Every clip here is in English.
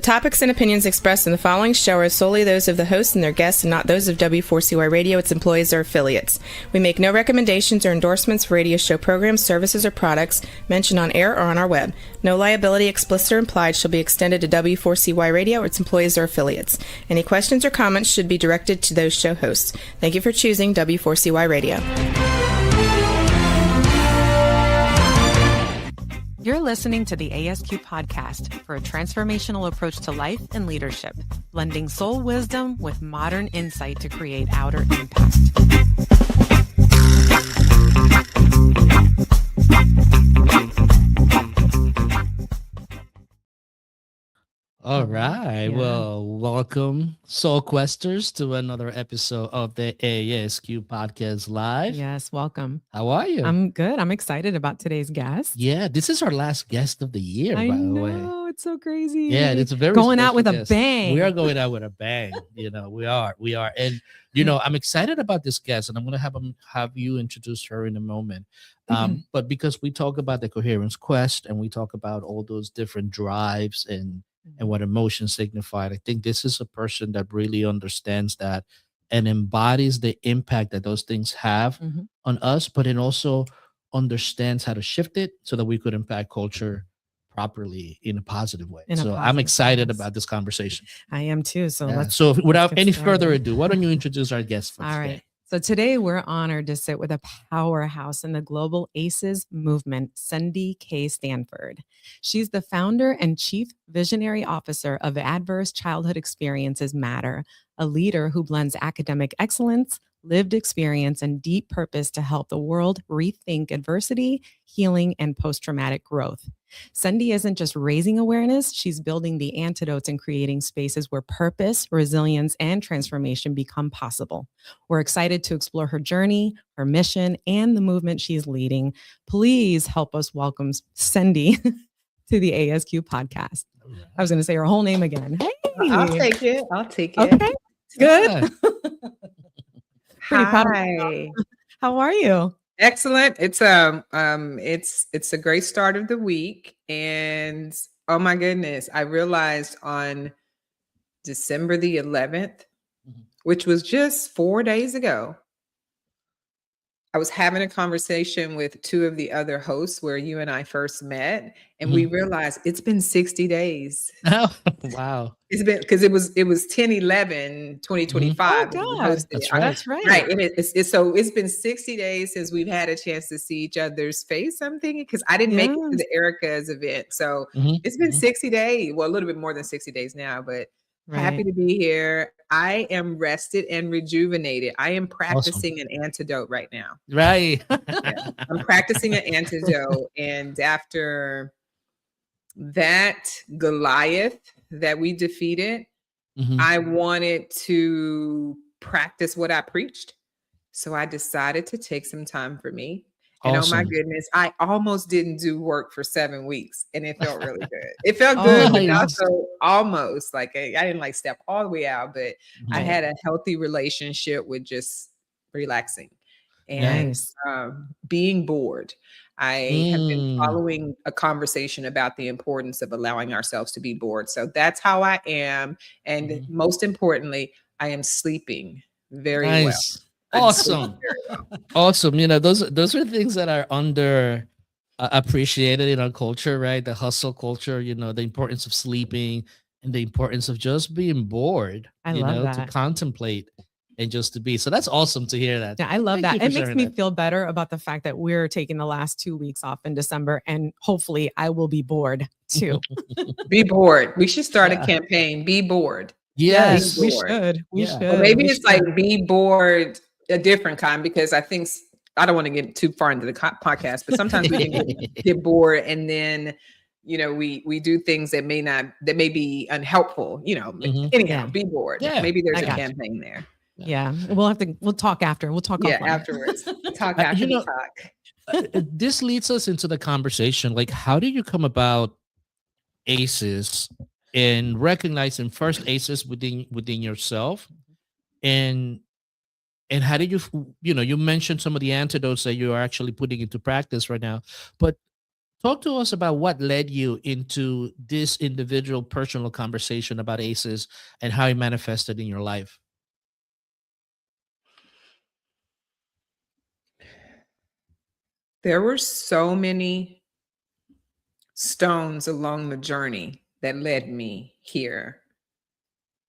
topics and opinions expressed in the following show are solely those of the host and their guests and not those of W4CY Radio, its employees, or affiliates. We make no recommendations or endorsements for radio show programs, services, or products mentioned on air or on our web. No liability, explicit or implied, shall be extended to W4CY Radio or its employees or affiliates. Any questions or comments should be directed to those show hosts. Thank you for choosing W4CY Radio. You're listening to the ASQ podcast for a transformational approach to life and leadership, blending soul wisdom with modern insight to create outer impact. All right. Yeah. Well, welcome, Soul Questers, to another episode of the ASQ Podcast Live. Yes, welcome. How are you? I'm good. I'm excited about today's guest. Yeah, this is our last guest of the year, by the way. I know, it's so crazy. Yeah, it's a very going out with guest. A bang. We are going out with a bang. We are. And, I'm excited about this guest, and I'm going to have you introduce her in a moment. But because we talk about the coherence quest, and we talk about all those different drives and what emotions signified, I think this is a person that really understands that and embodies the impact that those things have on us, but it also understands how to shift it so that we could impact culture properly in a positive way. I'm excited about this conversation. I am too. So without any further ado, why don't you introduce our guest for today? Right. So today we're honored to sit with a powerhouse in the global ACEs movement, Cendie K. Stanford. She's the founder and chief visionary officer of Adverse Childhood Experiences Matter, a leader who blends academic excellence, lived experience, and deep purpose to help the world rethink adversity, healing, and post-traumatic growth. Cendie isn't just raising awareness, she's building the antidotes and creating spaces where purpose, resilience, and transformation become possible. We're excited to explore her journey, her mission, and the movement she's leading. Please help us welcome Cendie to the ASQ podcast. I was going to say her whole name again. Hey, I'll take it. Okay, good. Pretty proud of Hi. How are you? Excellent. It's a great start of the week, and oh my goodness, I realized on December the 11th, which was just 4 days ago, I was having a conversation with two of the other hosts where you and I first met, and we realized it's been 60 days. Oh, wow. It's been, because it was 10/11/2025. Oh, God. That's right. Right. And it's been 60 days since we've had a chance to see each other's face. I'm thinking, because I didn't make it to the Erica's event. So it's been 60 days. Well, a little bit more than 60 days now, but happy to be here. I am rested and rejuvenated. I am practicing an antidote right now. Right. Yeah, I'm practicing an antidote. And after that Goliath that we defeated, I wanted to practice what I preached. So I decided to take some time for me. And oh my goodness, I almost didn't do work for 7 weeks, and it felt really good. It felt good, but also almost like I didn't step all the way out, but I had a healthy relationship with just relaxing and being bored. I have been following a conversation about the importance of allowing ourselves to be bored. So that's how I am. And most importantly, I am sleeping very well. Awesome. Awesome. Those are things that are under appreciated in our culture, right? The hustle culture, the importance of sleeping and the importance of just being bored, I love that. To contemplate and just to be. So that's awesome to hear that. Yeah, I love that. It makes me feel better about the fact that we're taking the last 2 weeks off in December, and hopefully I will be bored too. Be bored. We should start a campaign. Be bored. Yes, we should. We should. Well, maybe it's like be bored, a different kind, because I think I don't want to get too far into the podcast, but sometimes we can get bored, and then we do things that may be unhelpful. Anyhow, be bored. Yeah. Maybe there's a campaign there. Yeah, we'll talk after. We'll talk offline. Afterwards. Talk after the talk. This leads us into the conversation. Like, how do you come about ACEs and recognizing first ACEs within yourself, and how did you mentioned some of the antidotes that you are actually putting into practice right now, but Talk to us about what led you into this individual personal conversation about ACEs and how it manifested in your life. There were so many stones along the journey that led me here.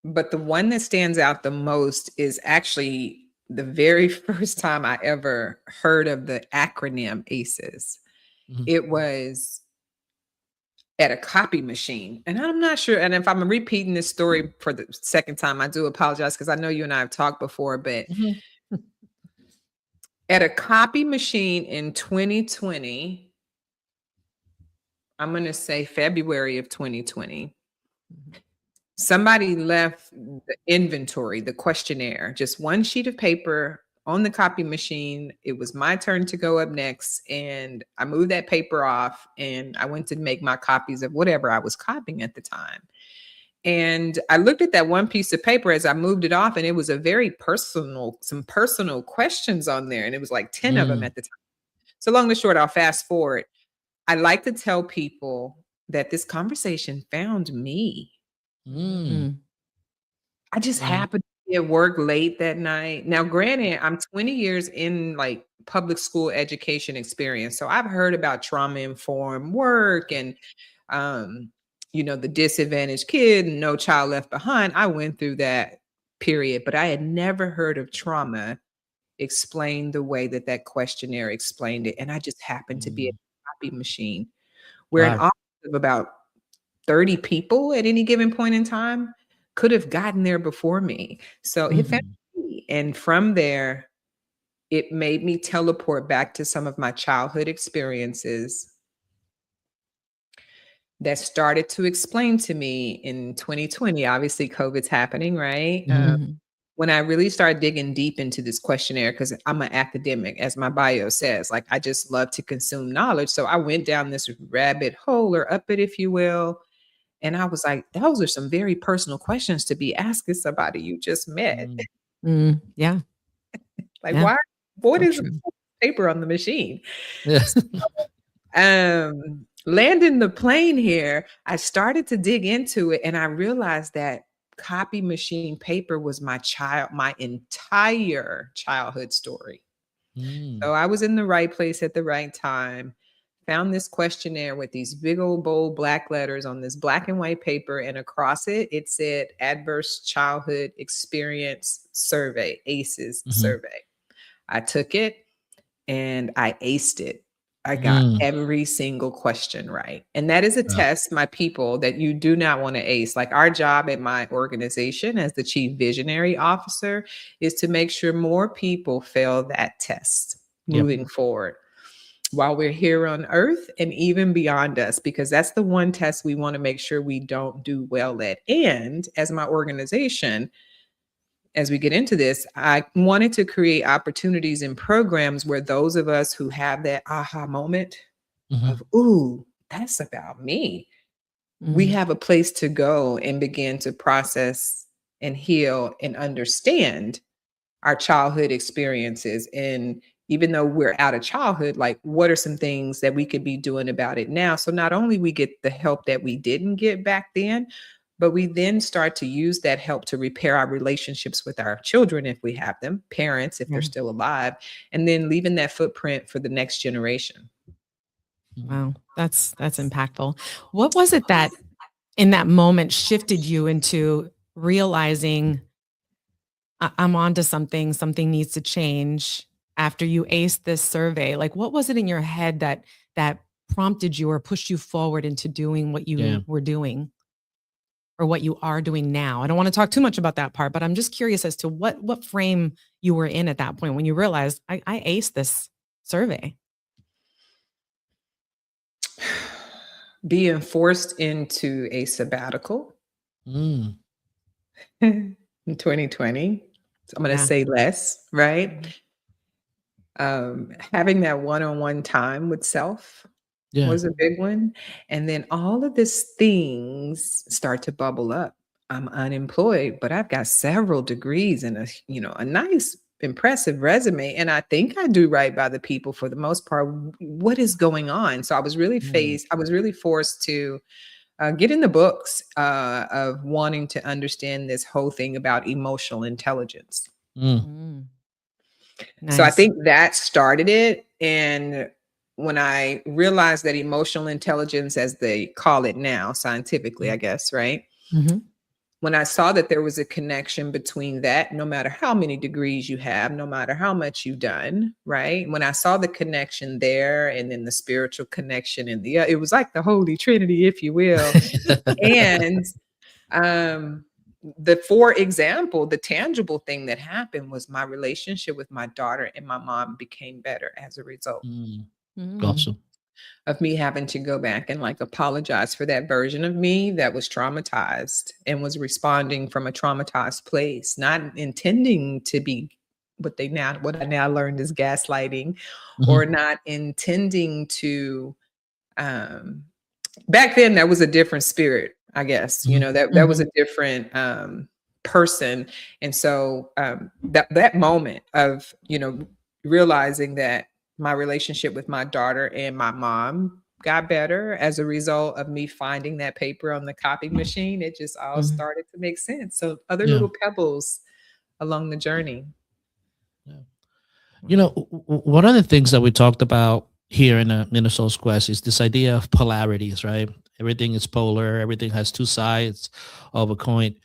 But the one that stands out the most is actually the very first time I ever heard of the acronym ACEs. Mhm. It was at a copy machine. And I'm not sure. And if I'm repeating this story for the second time, I do apologize because I know you and I have talked before, but Mhm. at a copy machine in 2020, I'm going to say February of 2020, somebody left the inventory, the questionnaire, just one sheet of paper on the copy machine. It was my turn to go up next. And I moved that paper off and I went to make my copies of whatever I was copying at the time. And I looked at that one piece of paper as I moved it off, and it was a very personal, some personal questions on there. And it was like 10 of them Mm. at the time. So long and short, I'll fast forward. I like to tell people that this conversation found me. Mm. I just Wow. happened to be at work late that night. Now, granted, I'm 20 years in like public school education experience. So I've heard about trauma informed work and, um, the disadvantaged kid and No Child Left Behind. I went through that period, but I had never heard of trauma explained the way that that questionnaire explained it. And I just happened to be at Mm. a copy machine where an Wow. office of about 30 people at any given point in time could have gotten there before me. So it found Mhm. me. And from there, it made me teleport back to some of my childhood experiences that started to explain to me in 2020. Obviously, COVID's happening, right? Mhm. When I really started digging deep into this questionnaire, because I'm an academic, as my bio says, like I just love to consume knowledge. So I went down this rabbit hole or up it, if you will. And I was like, those are some very personal questions to be asking somebody you just met. Mm. Yeah. Like, Yeah. what So is the true. paper on the machine? Yeah. Landing the plane here, I started to dig into it and I realized that copy machine paper was my entire childhood story. Mm. So I was in the right place at the right time, found this questionnaire with these big old bold black letters on this black and white paper, and across it, it said Adverse Childhood Experience Survey, ACEs Mhm. survey. I took it and I aced it. I got Mm. every single question right. And that is a Wow. test, my people, that you do not want to ace. Like our job at my organization as the chief visionary officer is to make sure more people fail that test Yep. moving forward while we're here on earth and even beyond us, because that's the one test we want to make sure we don't do well at. And as my organization, as we get into this, I wanted to create opportunities and programs where those of us who have that aha moment Mhm. of, ooh, that's about me, we Mm. have a place to go and begin to process and heal and understand our childhood experiences. And even though we're out of childhood, like what are some things that we could be doing about it now? So not only we get the help that we didn't get back then, but we then start to use that help to repair our relationships with our children if we have them, parents if they're Yeah. still alive, and then leaving that footprint for the next generation. Mm. Wow. That's impactful. What was it that in that moment shifted you into realizing I'm onto something, something needs to change after you aced this survey? Like what was it in your head that prompted you or pushed you forward into doing what Yeah. you were doing or what you are doing now? I don't want to talk too much about that part, but I'm just curious as to what frame you were in at that point when you realized I aced this survey. Being forced into a sabbatical Mm. in 2020. So I'm going to Yeah. say less, right? Mhm. Having that one-on-one time with self Yeah. was a big one. And then all of these things start to bubble up. I'm unemployed, but I've got several degrees and a nice impressive resume, and I think I do right by the people for the most part. What is going on? So I was really forced to get in the books of wanting to understand this whole thing about emotional intelligence. Mm. So I Nice. think that started it. And when I realized that emotional intelligence, as they call it now, scientifically, I guess, right? Mhm. When I saw that there was a connection between that, no matter how many degrees you have, no matter how much you've done, right? When I saw the connection there, and then the spiritual connection in the, it was like the Holy Trinity, if you will. And for example, the tangible thing that happened was my relationship with my daughter and my mom became better as a result Awesome. of me having to go back and like apologize for that version of me that was traumatized and was responding from a traumatized place, not intending to be what I now learned is gaslighting, or not intending to back then that was a different spirit, I guess, that was a different person. And so that moment of, realizing that my relationship with my daughter and my mom got better as a result of me finding that paper on the copy machine, it just all started to make sense. So other Yeah. little pebbles along the journey. Yeah. One of the things that we talked about here in the Soul's Quest is this idea of polarities, right? Everything is polar. Everything has two sides of a coin.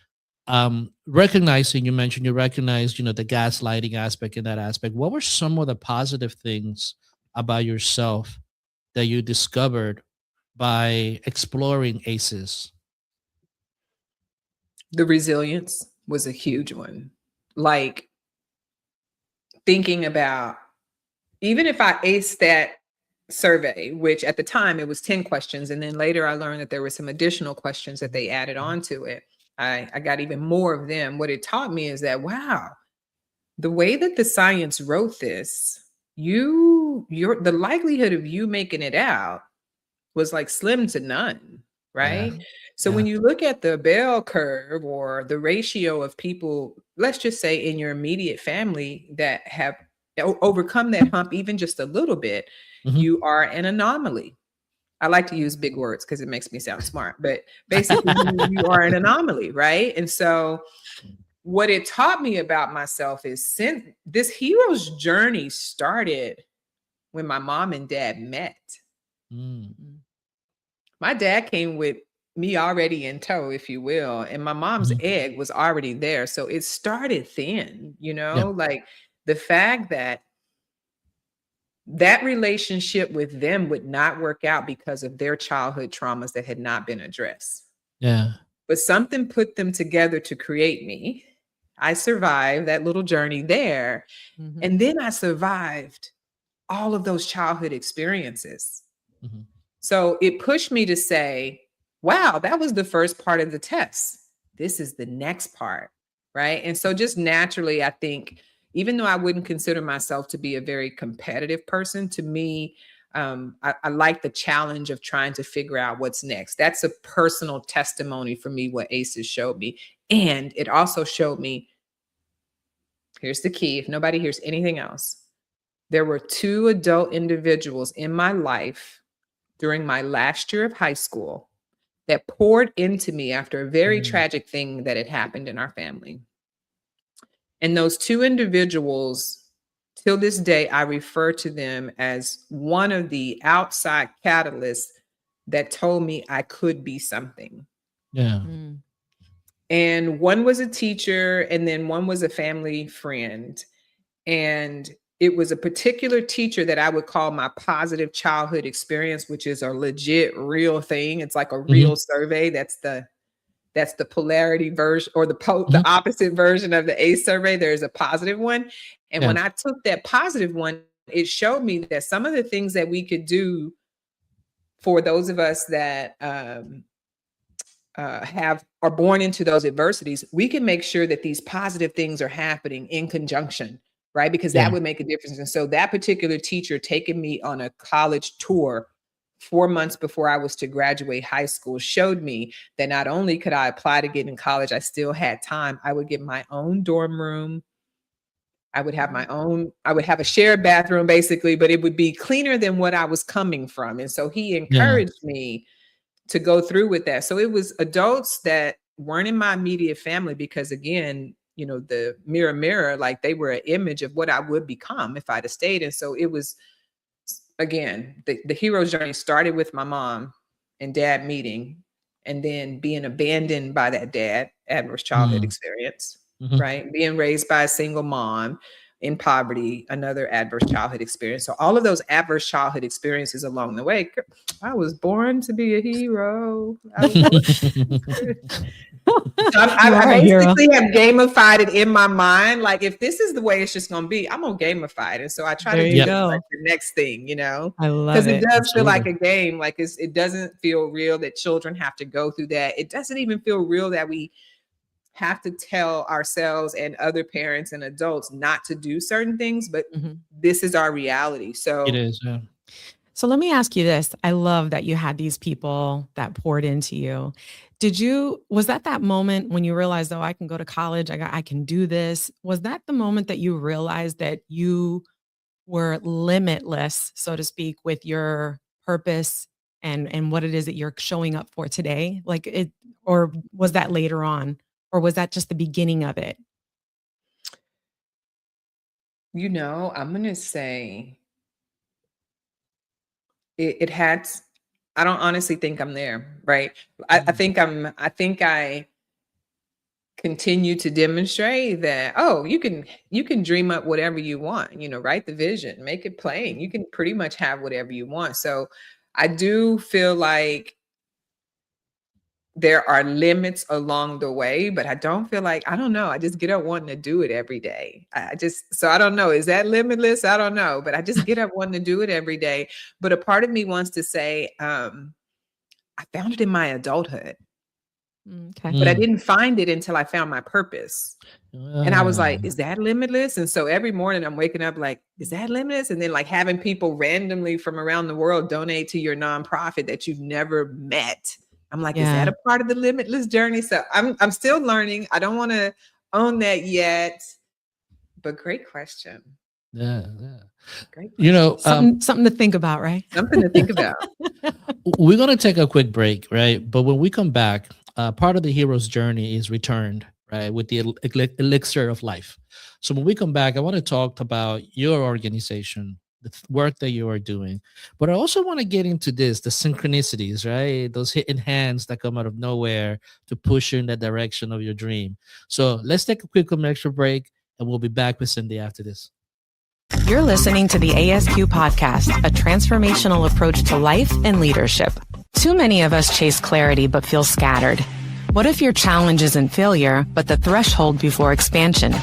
Recognizing, you mentioned you recognized, the gaslighting aspect in that aspect. What were some of the positive things about yourself that you discovered by exploring ACEs? The resilience was a huge one. Like thinking about, even if I aced that survey, which at the time it was 10 questions, and then later I learned that there were some additional questions that they added on to it. I got even more of them. What it taught me is that, wow, the way that the science wrote this, the likelihood of you making it out was like slim to none, Yeah. right? So Yeah. when you look at the bell curve or the ratio of people, let's just say in your immediate family that have overcome that hump even just a little bit, Mhm. you are an anomaly. I like to use big words because it makes me sound smart, but basically you are an anomaly, right? And so what it taught me about myself is, since this hero's journey started when my mom and dad met. Mm. My dad came with me already in tow, if you will, and my mom's Mhm. egg was already there. So it started thin, Yeah. like the fact that that relationship with them would not work out because of their childhood traumas that had not been addressed. Yeah. But something put them together to create me. I survived that little journey there. And then I survived all of those childhood experiences. Mhm. So it pushed me to say, wow, that was the first part of the test. This is the next part. Right. And so just naturally, I think, even though I wouldn't consider myself to be a very competitive person, to me, I like the challenge of trying to figure out what's next. That's a personal testimony for me, what ACEs showed me. And it also showed me, here's the key, if nobody hears anything else, there were two adult individuals in my life during my last year of high school that poured into me after a very Mm. tragic thing that had happened in our family. And those two individuals, till this day, I refer to them as one of the outside catalysts that told me I could be something. Yeah. And one was a teacher, and then one was a family friend. And it was a particular teacher that I would call my positive childhood experience, which is a legit real thing. It's like a Mhm. real survey. That's the polarity version, or the Mhm. opposite version of the ACE survey. There's a positive one. And Yeah. when I took that positive one, it showed me that some of the things that we could do for those of us that are born into those adversities, we can make sure that these positive things are happening in conjunction, right? Because Yeah. that would make a difference. And so that particular teacher taking me on a college tour 4 months before I was to graduate high school showed me that not only could I apply to get in college, I still had time. I would get my own dorm room. I would have I would have a shared bathroom basically, but it would be cleaner than what I was coming from. And so he encouraged me to go through with that. So it was adults that weren't in my immediate family because, again, you know, the mirror, like they were an image of what I would become if I'd have stayed. And so it was, again, the hero's journey started with my mom and dad meeting, and then being abandoned by that dad, adverse childhood experience, right? Being raised by a single mom in poverty, another adverse childhood experience. So all of those adverse childhood experiences along the way, I was born to be a hero. I basically have gamified it in my mind. Like, if this is the way it's just going to be, I'm going to gamify it. And so I try to do like the next thing, you know, I love it. Because it does feel like a game. Like it doesn't feel real that children have to go through that. It doesn't even feel real that we have to tell ourselves and other parents and adults not to do certain things, but this is our reality. So it is. Yeah. So let me ask you this. I love that you had these people that poured into you. Was that moment when you realized, oh, I can go to college, I can do this? Was that the moment that you realized that you were limitless, so to speak, with your purpose and what it is that you're showing up for today? Or was that later on? Or was that just the beginning of it? You know, I'm going to say it had, I don't honestly think I'm there, right? I think I continue to demonstrate that, oh, you can dream up whatever you want, you know, write the vision, make it plain. You can pretty much have whatever you want. So I do feel like there are limits along the way, but I don't feel like, I don't know. I just get up wanting to do it every day. So I don't know. Is that limitless? I don't know, but I just get up wanting to do it every day. But a part of me wants to say, I found it in my adulthood, but I didn't find it until I found my purpose. And I was like, is that limitless? And so every morning I'm waking up like, is that limitless? And then like having people randomly from around the world donate to your nonprofit that you've never met. I'm like, is that a part of the limitless journey? So I'm still learning. I don't want to own that yet, but great question. Yeah. Great question. You know, something to think about, right? Something to think about. We're going to take a quick break, right? But when we come back, part of the hero's journey is returned, right? With the elixir of life. So when we come back, I want to talk about your organization, the work that you are doing, but I also want to get into the synchronicities, right? Those hidden hands that come out of nowhere to push you in that direction of your dream. So let's take a quick commercial break, and we'll be back with Cendie after this. You're listening to the ASQ podcast, a transformational approach to life and leadership. Too many of us chase clarity but feel scattered. What if your challenge isn't failure, but the threshold before expansion?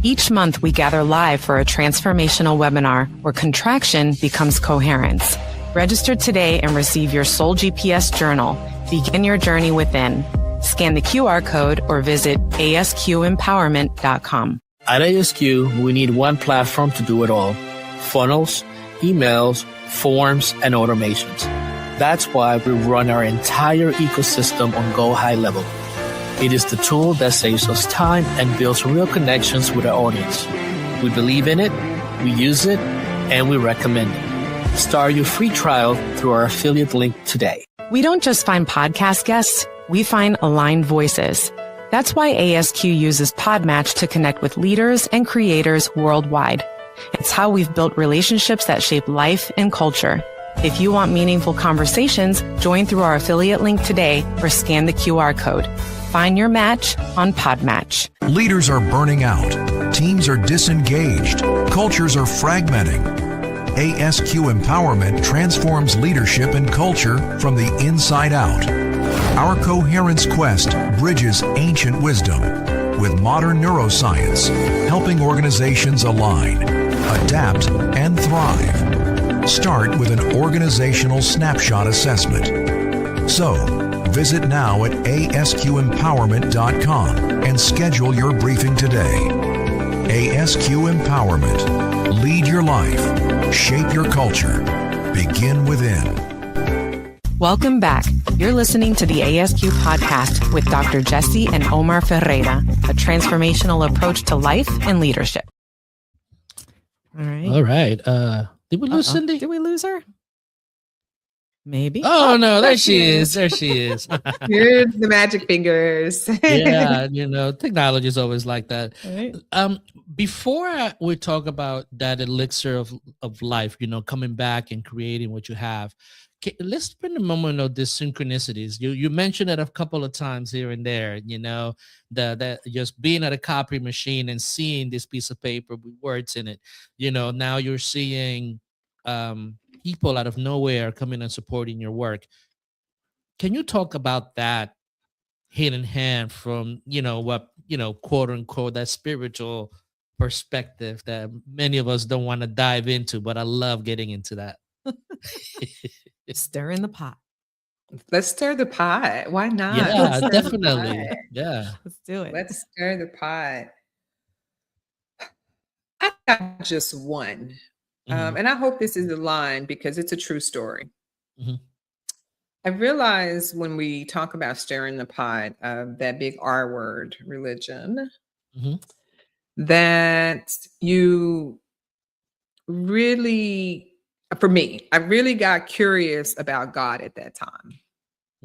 Each month, we gather live for a transformational webinar where contraction becomes coherence. Register today and receive your Soul GPS journal. Begin your journey within. Scan the QR code or visit asqempowerment.com. At ASQ, we need one platform to do it all. Funnels, emails, forms, and automations. That's why we run our entire ecosystem on Go High Level. It is the tool that saves us time and builds real connections with our audience. We believe in it, we use it, and we recommend it. Start your free trial through our affiliate link today. We don't just find podcast guests, we find aligned voices. That's why ASQ uses Podmatch to connect with leaders and creators worldwide. It's how we've built relationships that shape life and culture. If you want meaningful conversations, join through our affiliate link today or scan the QR code. Find your match on Podmatch. Leaders are burning out. Teams are disengaged. Cultures are fragmenting. ASQ Empowerment transforms leadership and culture from the inside out. Our Coherence Quest bridges ancient wisdom with modern neuroscience, helping organizations align, adapt, and thrive. Start with an organizational snapshot assessment. So, visit now at asqempowerment.com and schedule your briefing today. ASQ Empowerment. Lead your life. Shape your culture. Begin within. Welcome back. You're listening to the ASQ podcast with Dr. Jesse and Omar Ferreira, a transformational approach to life and leadership. All right. All right. Did we lose Cendie? Did we lose her? Maybe. Oh no, there she is. There she is. Here's the magic fingers. Yeah, technology is always like that. Right. Before we talk about that elixir of life, coming back and creating what you have, let's spend a moment on the synchronicities. You mentioned it a couple of times here and there. That just being at a copy machine and seeing this piece of paper with words in it. Now you're seeing people out of nowhere coming and supporting your work. Can you talk about that hand in hand from, what, quote unquote, that spiritual perspective that many of us don't want to dive into, but I love getting into that. Stir in the pot. Let's stir the pot. Why not? Yeah, definitely. Yeah. Let's do it. Let's stir the pot. I got just one. And I hope this is the line because it's a true story. Mm-hmm. I realize when we talk about stirring the pot, that big R word, religion, that you really, for me, I really got curious about God at that time.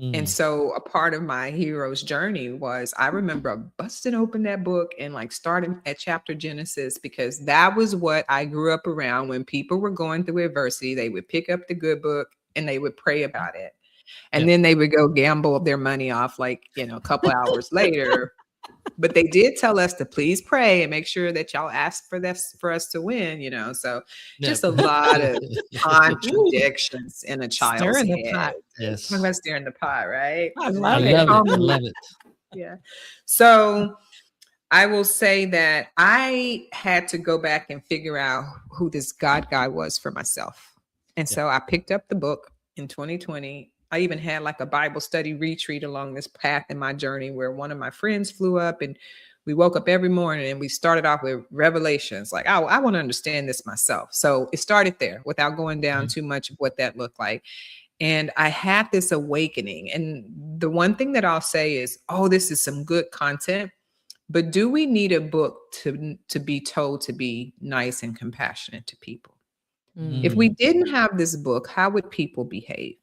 And so a part of my hero's journey was I remember busting open that book and starting at chapter Genesis, because that was what I grew up around. When people were going through adversity, they would pick up the good book and they would pray about it. And then they would go gamble their money off a couple hours later. But they did tell us to please pray and make sure that y'all ask for this for us to win, So just a lot of contradictions in a child's Stirring head. the pot. Yes. Talking about stirring the pot, right? I love I it. love it. Yeah. So I will say that I had to go back and figure out who this God guy was for myself. And so I picked up the book in 2020. I even had a Bible study retreat along this path in my journey where one of my friends flew up and we woke up every morning and we started off with revelations. I want to understand this myself. So it started there without going down too much of what that looked like. And I had this awakening. And the one thing that I'll say is, this is some good content, but do we need a book to be told to be nice and compassionate to people? If we didn't have this book, how would people behave?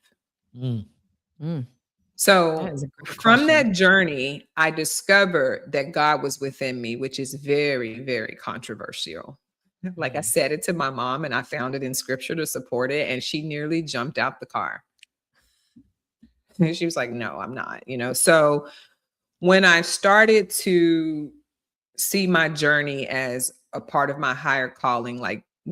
So from that journey, I discovered that God was within me, which is very, very controversial. I said it to my mom and I found it in scripture to support it. And she nearly jumped out the car. And she was like, no, I'm not, So when I started to see my journey as a part of my higher calling,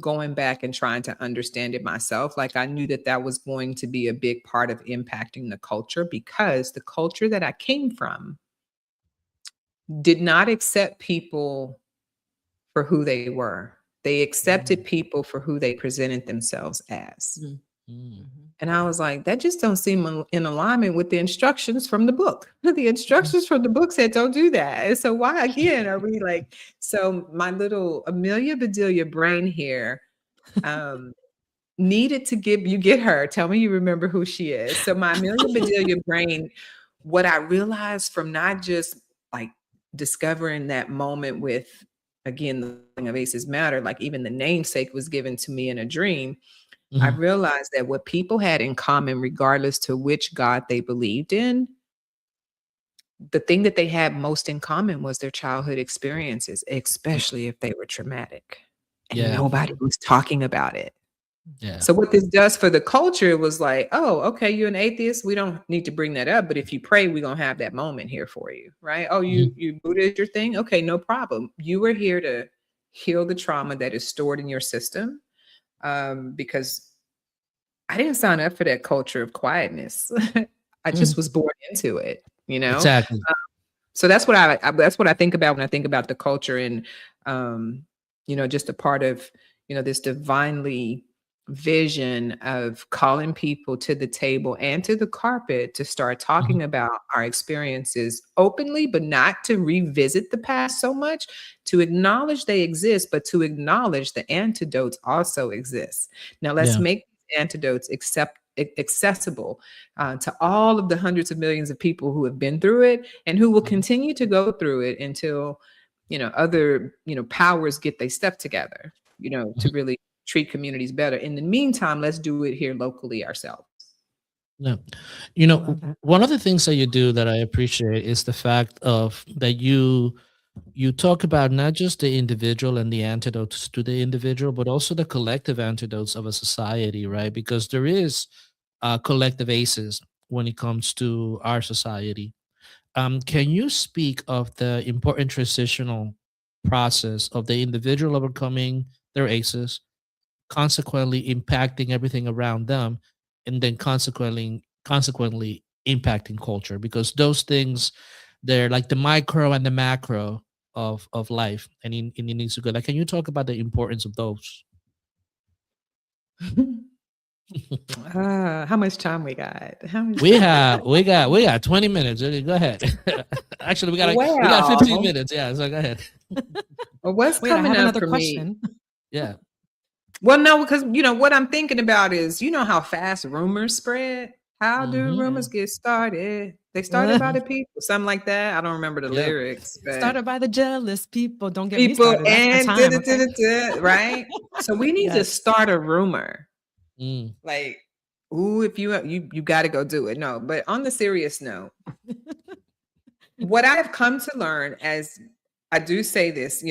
going back and trying to understand it myself, I knew that was going to be a big part of impacting the culture, because the culture that I came from did not accept people for who they were. They accepted people for who they presented themselves as. And I was like, that just don't seem in alignment with the instructions from the book. The instructions from the book said, don't do that. And so why again are we so my little Amelia Bedelia brain here needed to get her. Tell me you remember who she is. So my Amelia Bedelia brain, what I realized from not just discovering that moment with, again, the thing of ACEs matter, even the namesake was given to me in a dream. I realized that what people had in common, regardless to which God they believed in, the thing that they had most in common was their childhood experiences, especially if they were traumatic. And nobody was talking about it. Yeah. So what this does for the culture was oh, okay, you're an atheist. We don't need to bring that up. But if you pray, we're going to have that moment here for you, right? Oh, you Buddha is your thing? Okay, no problem. You were here to heal the trauma that is stored in your system. Because I didn't sign up for that culture of quietness. I just was born into it, Exactly. So that's what I think about when I think about the culture and, just a part of, this divinely vision of calling people to the table and to the carpet to start talking about our experiences openly, but not to revisit the past so much, to acknowledge they exist, but to acknowledge the antidotes also exist. Now let's make these antidotes accessible to all of the hundreds of millions of people who have been through it and who will continue to go through it until, other, powers get their stuff together. to really treat communities better. In the meantime, let's do it here locally ourselves. Yeah. Love that. One of the things that you do that I appreciate is the fact of that you talk about not just the individual and the antidotes to the individual, but also the collective antidotes of a society, right? Because there is collective ACEs when it comes to our society. Can you speak of the important transitional process of the individual overcoming their ACEs, consequently impacting everything around them, and then consequently impacting culture? Because those things, they're like the micro and the macro of life, and it needs to go. Like, can you talk about the importance of those? How much time we got? How much We time have we got 20 minutes. Go ahead. Actually, we got 15 Well, minutes. Yeah, so go ahead. what's Wait, I coming have up another for me? question. Yeah. Well, no, because what I'm thinking about is, how fast rumors spread. How do Mm-hmm. rumors get started? They started by the people, something like that. I don't remember the Yep. lyrics, but Started by the jealous people. Don't get me people started. That's my and time. Okay? right. So we need to Yes. start a rumor. Mm. Like, ooh, if you got to go do it. No, but on the serious note, what I've come to learn, as I do say this,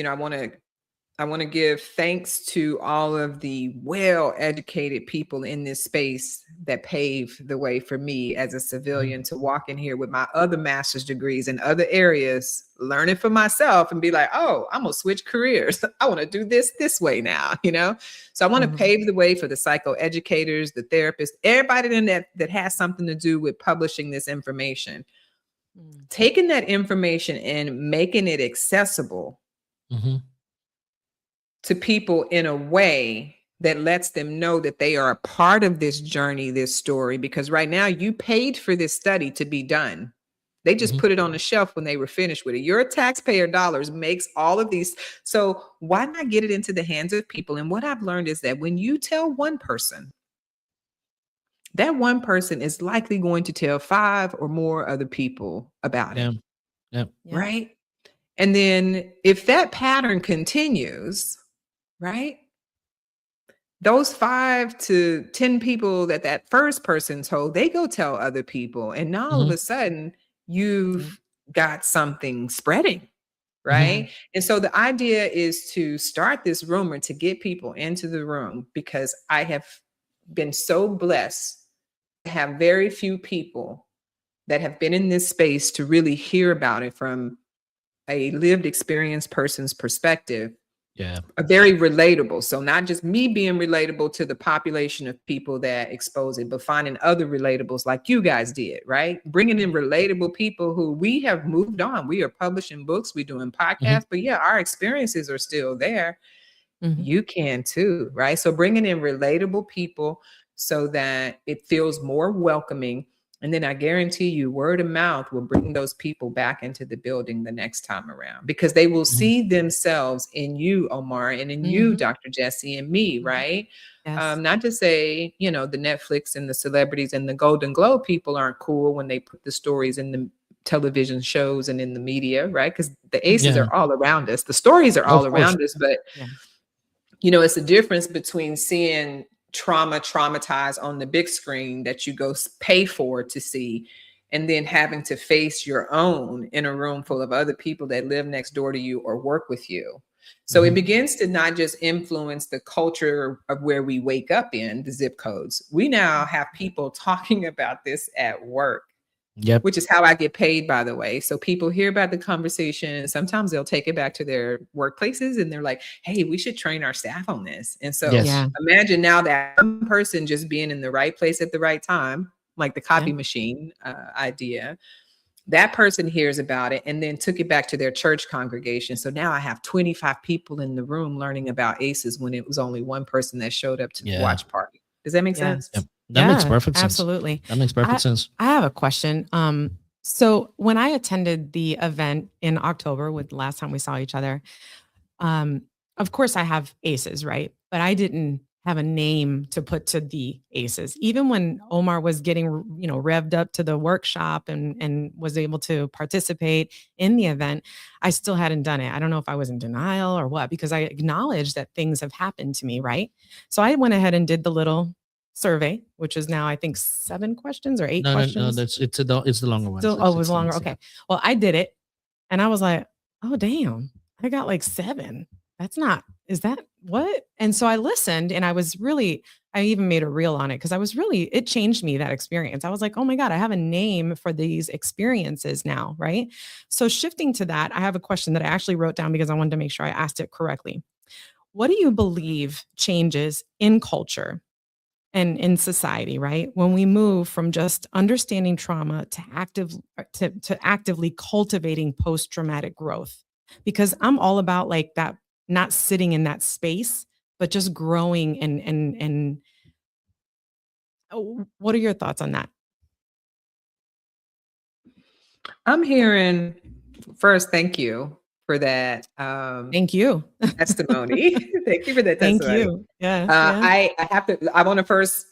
I want to give thanks to all of the well-educated people in this space that paved the way for me as a civilian to walk in here with my other master's degrees in other areas, learn it for myself and be like, oh, I'm gonna switch careers. I want to do this way now, So I want to pave the way for the psychoeducators, the therapists, everybody in that has something to do with publishing this information. Taking that information and making it accessible to people in a way that lets them know that they are a part of this journey, this story, because right now you paid for this study to be done. They just put it on the shelf when they were finished with it. Your taxpayer dollars makes all of these. So why not get it into the hands of people? And what I've learned is that when you tell one person, that one person is likely going to tell 5 or more other people about it. Yeah. Right? And then if that pattern continues, right? Those 5 to 10 people that first person told, they go tell other people. And now all of a sudden you've got something spreading, right? And so the idea is to start this rumor to get people into the room, because I have been so blessed to have very few people that have been in this space to really hear about it from a lived experience person's perspective. Yeah. Are very relatable. So not just me being relatable to the population of people that expose it, but finding other relatables like you guys did, right? Bringing in relatable people who we have moved on. We are publishing books, we're doing podcasts, but yeah, our experiences are still there. You can too, right? So bringing in relatable people so that it feels more welcoming. And then I guarantee you, word of mouth will bring those people back into the building the next time around, because they will see themselves in you, Omar, and in you, Dr. Jesse, and me, right? Yes. Not to say, the Netflix and the celebrities and the Golden Globe people aren't cool when they put the stories in the television shows and in the media, right? Because the ACEs are all around us. The stories are all around us, but it's a difference between seeing traumatized on the big screen that you go pay for to see, and then having to face your own in a room full of other people that live next door to you or work with you. So it begins to not just influence the culture of where we wake up in, the zip codes. We now have people talking about this at work. Yep. Which is how I get paid, by the way. So people hear about the conversation and sometimes they'll take it back to their workplaces and they're like, hey, we should train our staff on this. And so imagine now that one person just being in the right place at the right time, like the copy machine idea. That person hears about it and then took it back to their church congregation. So now I have 25 people in the room learning about ACEs when it was only one person that showed up to the watch party. Does that make sense? Yep. That makes perfect sense. Absolutely. That makes perfect sense. I have a question. So when I attended the event in October, with the last time we saw each other, of course I have ACEs, right? But I didn't have a name to put to the ACEs. Even when Omar was getting, revved up to the workshop and was able to participate in the event, I still hadn't done it. I don't know if I was in denial or what, because I acknowledged that things have happened to me, right? So I went ahead and did the little survey, which is now I think 7 questions or 8 questions. No, it's the longer one. Still, it was longer. Okay. Well, I did it and I was like, oh damn, I got like 7. Is that what? And so I listened and I even made a reel on it because it changed me, that experience. I was like, oh my God, I have a name for these experiences now, right? So shifting to that, I have a question that I actually wrote down because I wanted to make sure I asked it correctly. What do you believe changes in culture and in society, right? When we move from just understanding trauma to actively cultivating post-traumatic growth? Because I'm all about like that, not sitting in that space, but just growing and what are your thoughts on that? I'm hearing first, thank you for that. Thank you. Testimony. Thank you for that testimony. Thank you. Yeah. I want to first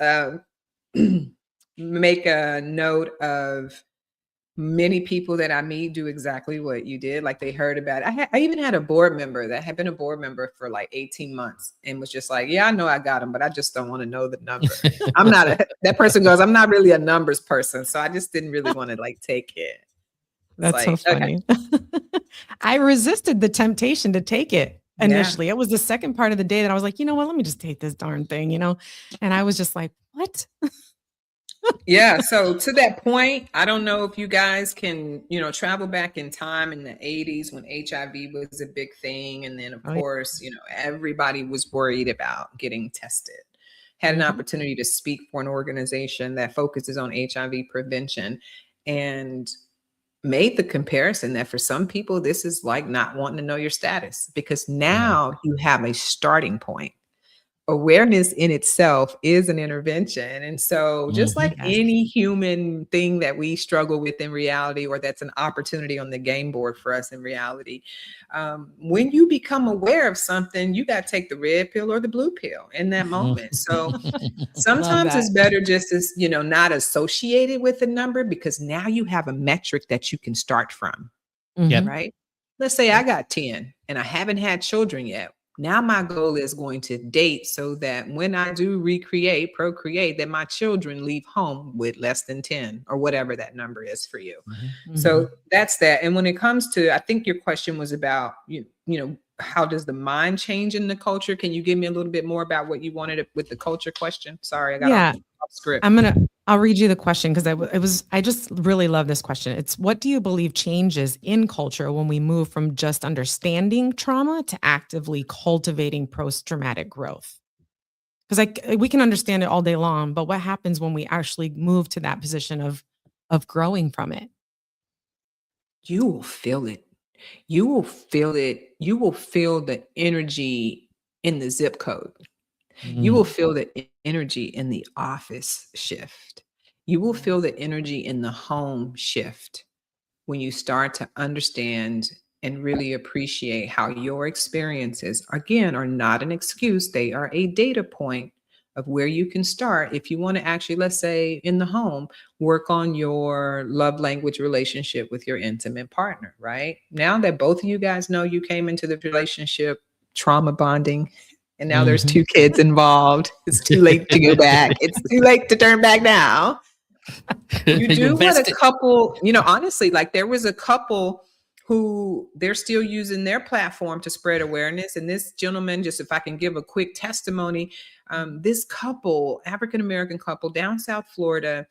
make a note of many people that I meet do exactly what you did. Like they heard about it. I even had a board member that had been a board member for like 18 months and was just like, yeah, I know I got them, but I just don't want to know the number. That person goes, I'm not really a numbers person. So I just didn't really want to like take it. That's so funny. Okay. I resisted the temptation to take it initially. Yeah. It was the second part of the day that I was like, you know what, let me just take this darn thing, And I was just like, what? Yeah. So to that point, I don't know if you guys can, travel back in time in the 80s when HIV was a big thing. And then of course, everybody was worried about getting tested. Had an opportunity to speak for an organization that focuses on HIV prevention and made the comparison that for some people, this is like not wanting to know your status because now you have a starting point. Awareness in itself is an intervention. And so just like any human thing that we struggle with in reality, or that's an opportunity on the game board for us in reality, when you become aware of something, you got to take the red pill or the blue pill in that moment. So sometimes it's better just as, not associated with a number because now you have a metric that you can start from, right? Let's say I got 10 and I haven't had children yet. Now my goal is going to date so that when I do procreate, that my children leave home with less than 10 or whatever that number is for you. So that's that. And when it comes to, I think your question was about, how does the mind change in the culture? Can you give me a little bit more about what you wanted with the culture question? Sorry, I got off script. I'll read you the question because I just really love this question. It's, what do you believe changes in culture when we move from just understanding trauma to actively cultivating post-traumatic growth? Because we can understand it all day long, but what happens when we actually move to that position of growing from it? You will feel it. You will feel it. You will feel the energy in the zip code. You will feel the energy in the office shift. You will feel the energy in the home shift when you start to understand and really appreciate how your experiences, again, are not an excuse. They are a data point of where you can start. If you want to actually, let's say in the home, work on your love language relationship with your intimate partner, right? Now that both of you guys know you came into the relationship trauma bonding, and now there's 2 kids involved. It's too late to go back. It's too late to turn back now. You do what a couple, honestly, like there was a couple who they're still using their platform to spread awareness. And this gentleman, just if I can give a quick testimony, this couple, African-American couple down South Florida,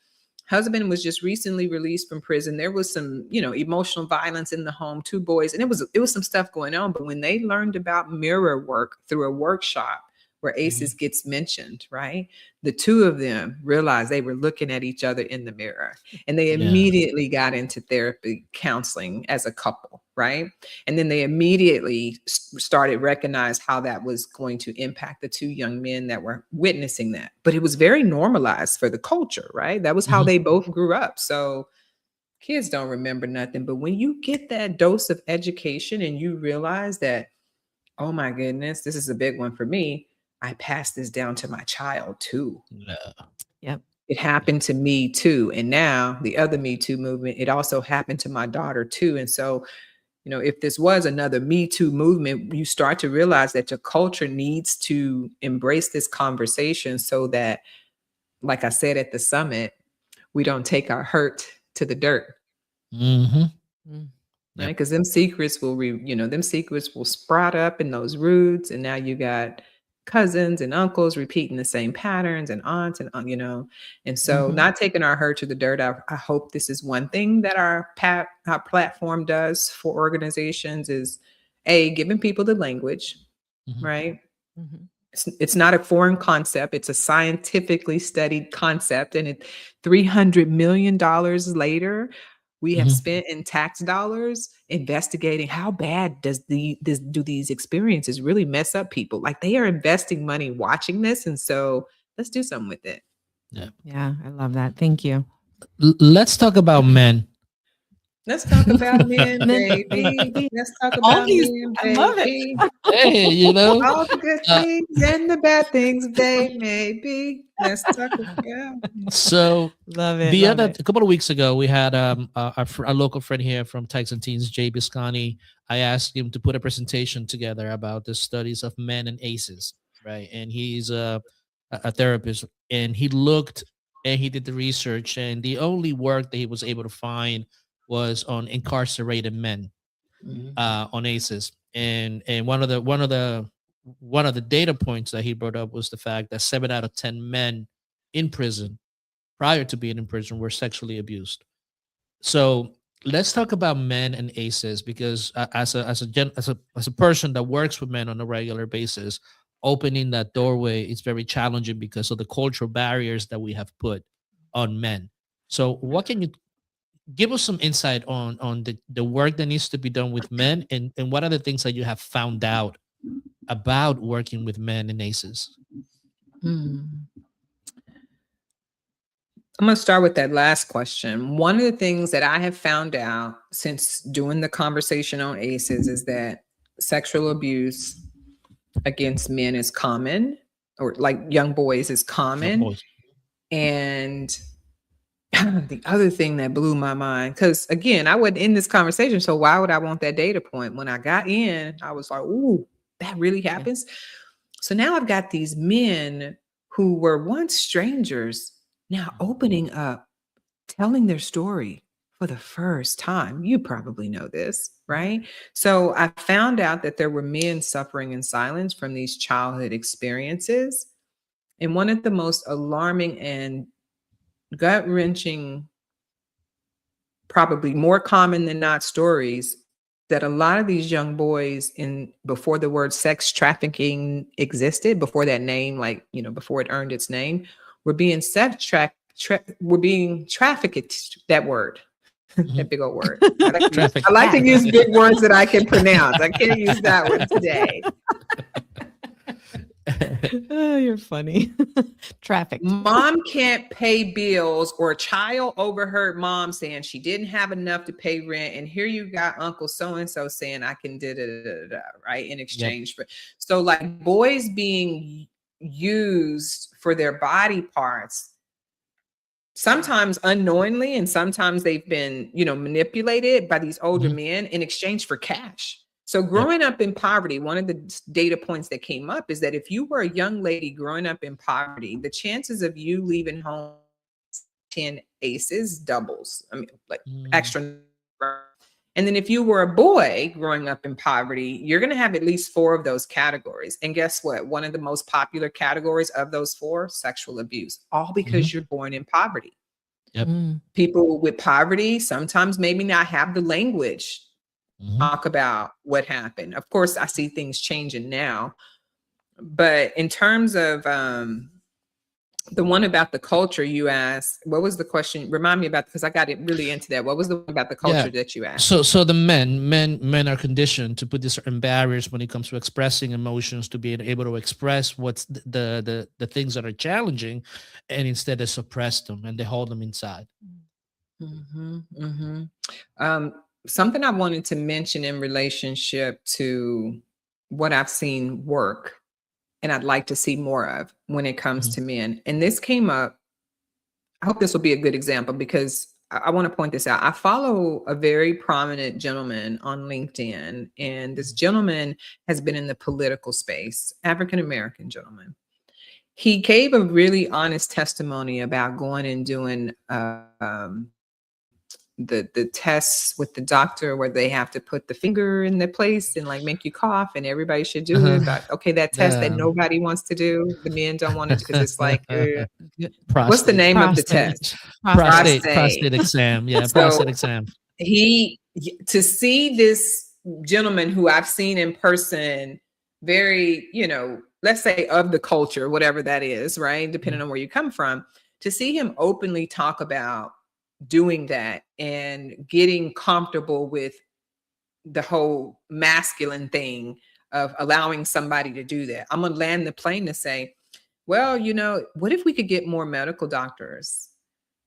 husband was just recently released from prison. There was some, emotional violence in the home, 2 boys, and it was some stuff going on. But when they learned about mirror work through a workshop where ACEs gets mentioned, right? The 2 of them realized they were looking at each other in the mirror, and they immediately got into therapy counseling as a couple, right? And then they immediately started recognize how that was going to impact the 2 young men that were witnessing that. But it was very normalized for the culture, right? That was how they both grew up. So kids don't remember nothing. But when you get that dose of education and you realize that, oh my goodness, this is a big one for me. I pass this down to my child too. Yeah. Yep. It happened to me too. And now the other Me Too movement, it also happened to my daughter too. And so, if this was another Me Too movement, you start to realize that your culture needs to embrace this conversation so that, like I said at the summit, we don't take our hurt to the dirt. Mm-hmm. Right? Because them secrets will, them secrets will sprout up in those roots. And now you got cousins and uncles repeating the same patterns, and aunts and, and so not taking our hurt to the dirt. I hope this is one thing that our platform does for organizations is giving people the language, right? It's not a foreign concept. It's a scientifically studied concept. And $300 million later, we have spent in tax dollars investigating how bad do these experiences really mess up people. Like, they are investing money watching this. And so let's do something with it. Yeah, I love that. Thank you. Let's talk about men. Let's talk about men, baby. Let's talk about men, baby. I love it. Hey, all the good things and the bad things they may be. Let's talk about. So love it. A couple of weeks ago, we had a local friend here from Tykes and Teens, Jay Biscani. I asked him to put a presentation together about the studies of men and ACEs, right? And he's a therapist, and he looked and he did the research, and the only work that he was able to find was on incarcerated men on ACEs, and one of the data points that he brought up was the fact that 7 out of 10 men in prison, prior to being in prison, were sexually abused. So let's talk about men and ACEs, because as a person that works with men on a regular basis, opening that doorway is very challenging because of the cultural barriers that we have put on men. So what can you give us some insight on the work that needs to be done with men, and what are the things that you have found out about working with men and ACEs? I'm going to start with that last question. One of the things that I have found out since doing the conversation on ACEs is that sexual abuse against men is common, or like young boys is common. And the other thing that blew my mind, because again, I wasn't in this conversation, so why would I want that data point? When I got in, I was like, ooh, that really happens. So now I've got these men who were once strangers now opening up, telling their story for the first time. You probably know this, right? So I found out that there were men suffering in silence from these childhood experiences. And one of the most alarming and gut-wrenching, probably more common than not, stories that a lot of these young boys, before the word sex trafficking existed, before that name, before it earned its name, were being trafficked. That word, that big old word. I like to use big words that I can pronounce. I can't use that one today. Oh, you're funny. Traffic. Mom can't pay bills, or a child overheard mom saying she didn't have enough to pay rent, and here you got Uncle so-and-so saying I can right, in exchange for. So like, boys being used for their body parts, sometimes unknowingly, and sometimes they've been, manipulated by these older men in exchange for cash. So growing up in poverty, one of the data points that came up is that if you were a young lady growing up in poverty, the chances of you leaving home 10 ACEs doubles. I mean, like extra. And then if you were a boy growing up in poverty, you're going to have at least 4 of those categories. And guess what? One of the most popular categories of those 4, sexual abuse, all because you're born in poverty. People with poverty sometimes maybe not have the language talk about what happened. Of course, I see things changing now, but in terms of the one about the culture you asked, what was the question? Remind me about, because I got it really into that. What was the one about the culture that you asked? So the men are conditioned to put these certain barriers when it comes to expressing emotions, to be able to express what's the things that are challenging, and instead they suppress them and they hold them inside. Something I wanted to mention in relationship to what I've seen work and I'd like to see more of when it comes to men. And this came up. I hope this will be a good example because I want to point this out. I follow a very prominent gentleman on LinkedIn, and this gentleman has been in the political space, African-American gentleman. He gave a really honest testimony about going and doing the tests with the doctor where they have to put the finger in the place and like make you cough, and everybody should do it. But okay, that test that nobody wants to do, the men don't want it because it's like, what's the name of the test? Prostate exam. Yeah, prostate exam. To see this gentleman who I've seen in person, very, let's say of the culture, whatever that is, right? Depending on where you come from, to see him openly talk about doing that and getting comfortable with the whole masculine thing of allowing somebody to do that. I'm going to land the plane to say, well, what if we could get more medical doctors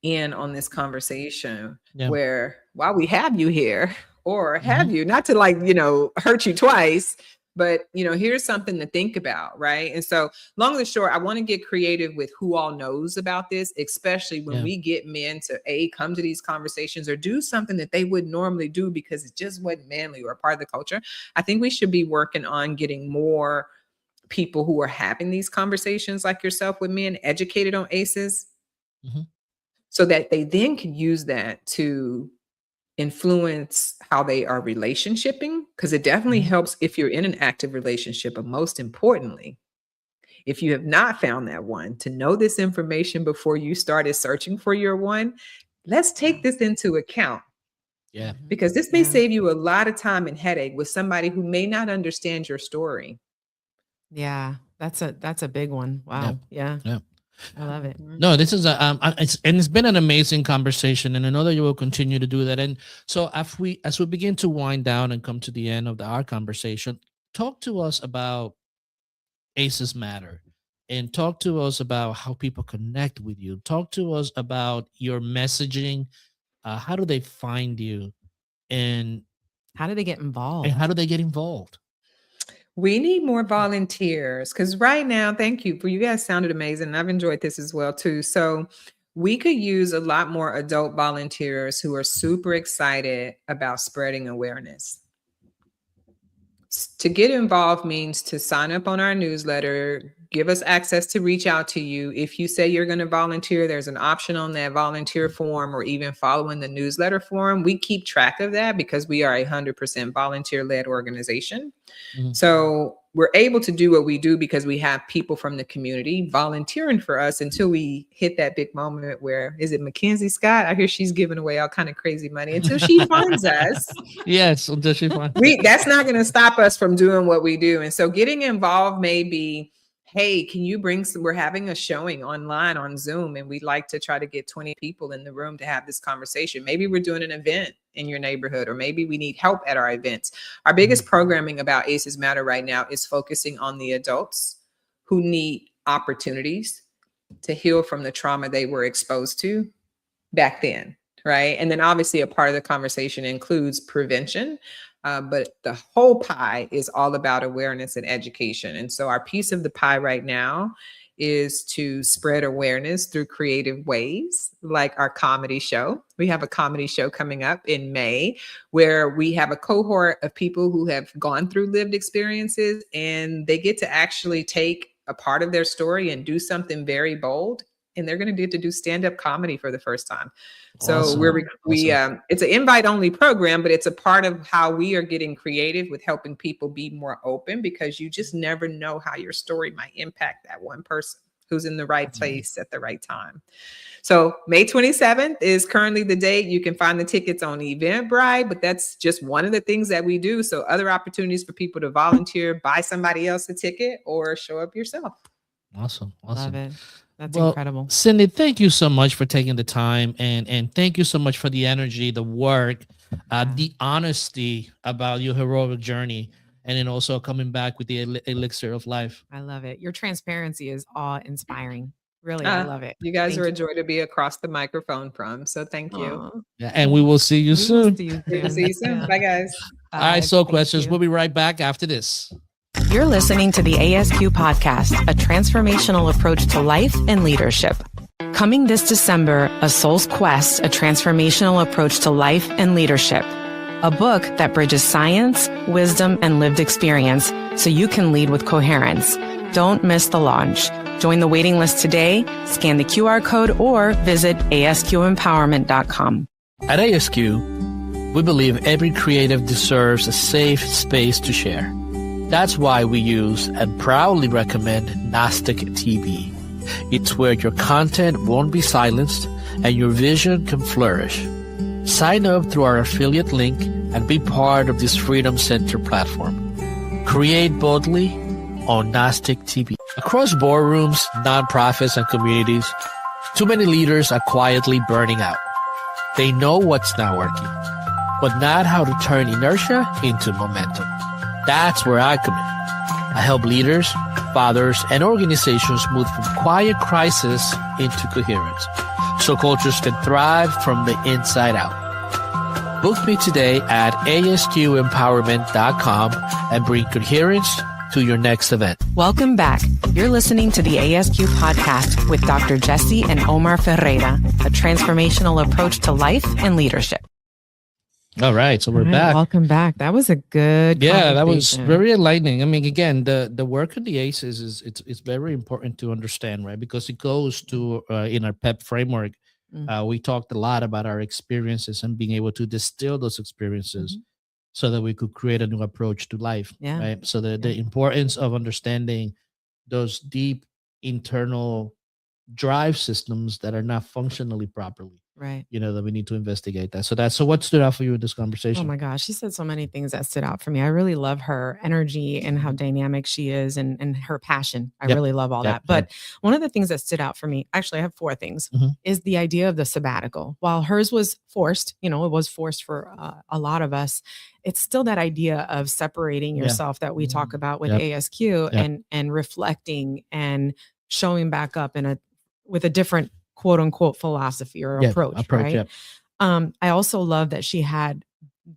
in on this conversation where while we have you here or have you, not to hurt you twice, but, here's something to think about, right? And so long and short, I want to get creative with who all knows about this, especially when we get men to come to these conversations or do something that they would normally do because it just wasn't manly or a part of the culture. I think we should be working on getting more people who are having these conversations like yourself with men educated on ACEs so that they then can use that to influence how they are relationshiping, because it definitely helps if you're in an active relationship. But most importantly, if you have not found that one, to know this information before you started searching for your one. Let's take this into account. Yeah. Because this may save you a lot of time and headache with somebody who may not understand your story. Yeah, that's a big one. Wow. Yeah. I love it. No, this is it's been an amazing conversation, and I know that you will continue to do that. And so as we begin to wind down and come to the end of our conversation, talk to us about ACEs Matter, and talk to us about how people connect with you. Talk to us about your messaging. How do they find you, and how do they get involved? We need more volunteers because right now, thank you. You guys sounded amazing. And I've enjoyed this as well, too. So we could use a lot more adult volunteers who are super excited about spreading awareness. To get involved means to sign up on our newsletter, give us access to reach out to you. If you say you're going to volunteer, there's an option on that volunteer form or even following the newsletter form. We keep track of that because we are a 100% volunteer-led organization. So we're able to do what we do because we have people from the community volunteering for us until we hit that big moment where, is it Mackenzie Scott? I hear she's giving away all kind of crazy money until she finds us. Yes, until she finds that's not going to stop us from doing what we do. And so getting involved may be, hey, can you bring we're having a showing online on Zoom, and we'd like to try to get 20 people in the room to have this conversation. Maybe we're doing an event in your neighborhood, or maybe we need help at our events. Our biggest programming about ACEs Matter right now is focusing on the adults who need opportunities to heal from the trauma they were exposed to back then, right? And then obviously a part of the conversation includes prevention. But the whole pie is all about awareness and education. And so our piece of the pie right now is to spread awareness through creative ways, like our comedy show. We have a comedy show coming up in May where we have a cohort of people who have gone through lived experiences, and they get to actually take a part of their story and do something very bold. And they're going to get to do stand-up comedy for the first time. So awesome. It's an invite-only program, but it's a part of how we are getting creative with helping people be more open, because you just never know how your story might impact that one person who's in the right place at the right time. So May 27th is currently the date. You can find the tickets on Eventbrite, but that's just one of the things that we do. So other opportunities for people to volunteer, buy somebody else a ticket, or show up yourself. Awesome. Love it. That's incredible. Cendie, thank you so much for taking the time, and thank you so much for the energy, the work, the honesty about your heroic journey, and then also coming back with the elixir of life. I love it. Your transparency is awe-inspiring. Really, I love it. You guys are a joy to be across the microphone from, so thank you. Yeah, and we will see you soon. See you soon. Bye, guys. All right, Soul Questers. We'll be right back after this. You're listening to the ASQ podcast, a transformational approach to life and leadership. Coming this December, A Soul's Quest, a transformational approach to life and leadership. A book that bridges science, wisdom, and lived experience so you can lead with coherence. Don't miss the launch. Join the waiting list today, scan the QR code, or visit asqempowerment.com. At ASQ, we believe every creative deserves a safe space to share. That's why we use and proudly recommend Gnostic TV. It's where your content won't be silenced and your vision can flourish. Sign up through our affiliate link and be part of this Freedom Center platform. Create boldly on Gnostic TV. Across boardrooms, nonprofits, and communities, too many leaders are quietly burning out. They know what's not working, but not how to turn inertia into momentum. That's where I come in. I help leaders, fathers, and organizations move from quiet crisis into coherence, so cultures can thrive from the inside out. Book me today at asqempowerment.com and bring coherence to your next event. Welcome back. You're listening to the ASQ podcast with Dr. Jesse and Omar Ferreira, a transformational approach to life and leadership. All right, so we're back. Welcome back. That was a good that was very enlightening. I mean, again, the work of the ACEs is it's very important to understand, right? Because it goes to in our PEP framework. We talked a lot about our experiences and being able to distill those experiences so that we could create a new approach to life, right? So the importance of understanding those deep internal drive systems that are not functionally properly. Right. That we need to investigate that. So what stood out for you in this conversation? Oh my gosh. She said so many things that stood out for me. I really love her energy and how dynamic she is and her passion. I really love all that. But one of the things that stood out for me, actually I have 4 things, is the idea of the sabbatical. While hers was forced, it was forced for a lot of us. It's still that idea of separating yourself that we talk about with ASQ and reflecting and showing back up with a different quote unquote philosophy or approach, right? I also love that she had,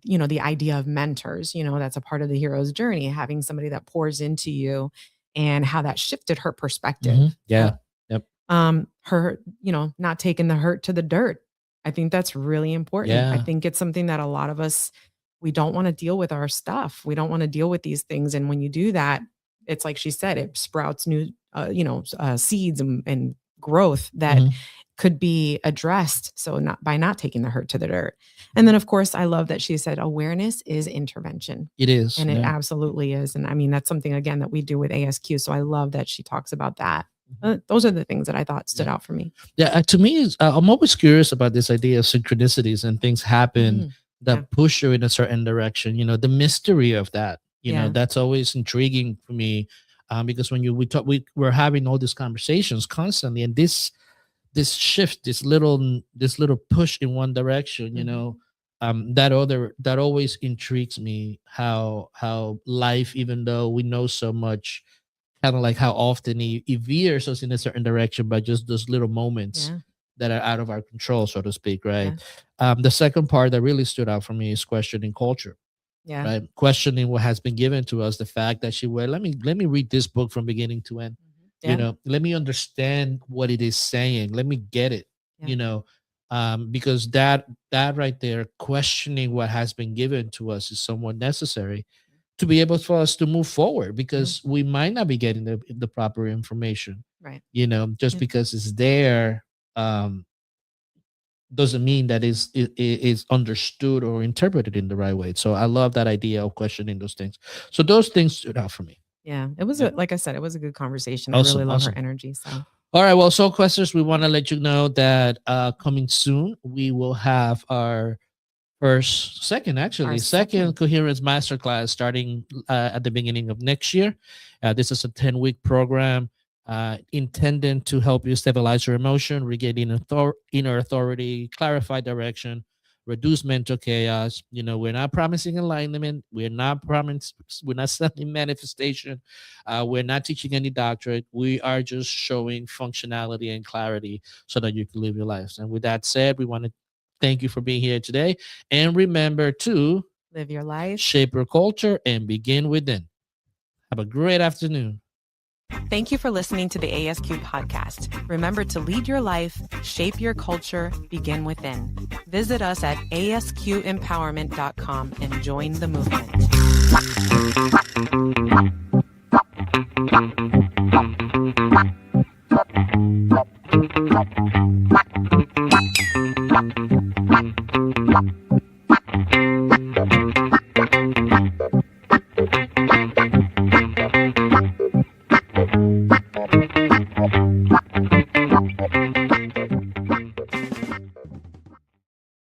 the idea of mentors, that's a part of the hero's journey, having somebody that pours into you and how that shifted her perspective. Her, not taking the hurt to the dirt. I think that's really important. I think it's something that a lot of us, we don't want to deal with our stuff. We don't want to deal with these things. And when you do that, it's like she said, it sprouts new, seeds and growth that could be addressed. So not taking the hurt to the dirt. And then of course, I love that she said awareness is intervention. It is. And it absolutely is. And I mean, that's something again that we do with ASQ. So I love that she talks about that. Those are the things that I thought stood out for me. Yeah. To me, I'm always curious about this idea of synchronicities and things happen that push you in a certain direction. The mystery of that, that's always intriguing for me. Because when we're having all these conversations constantly, and this shift, this little push in one direction, that always intrigues me. How life, even though we know so much, kind of like how often it veers us in a certain direction by just those little moments that are out of our control, so to speak, right? The second part that really stood out for me is questioning culture. Right. Questioning what has been given to us, the fact that let me read this book from beginning to end. Let me understand what it is saying. Let me get it. Because that right there, questioning what has been given to us is somewhat necessary to be able for us to move forward, because we might not be getting the proper information. Right. Just because it's there, doesn't mean that it is understood or interpreted in the right way. So I love that idea of questioning those things. So those things stood out for me. Yeah, it was like I said, it was a good conversation. I really love her energy. So, all right, well, Soul Questers, we want to let you know that coming soon we will have our second coherence masterclass starting at the beginning of next year. This is a 10-week program intended to help you stabilize your emotion, regain inner authority, clarify direction, reduce mental chaos. We're not promising alignment. We're not selling manifestation. We're not teaching any doctorate. We are just showing functionality and clarity so that you can live your lives. And with that said, we want to thank you for being here today. And remember to live your life, shape your culture, and begin within. Have a great afternoon. Thank you for listening to the ASQ podcast. Remember to lead your life, shape your culture, begin within. Visit us at asqempowerment.com and join the movement.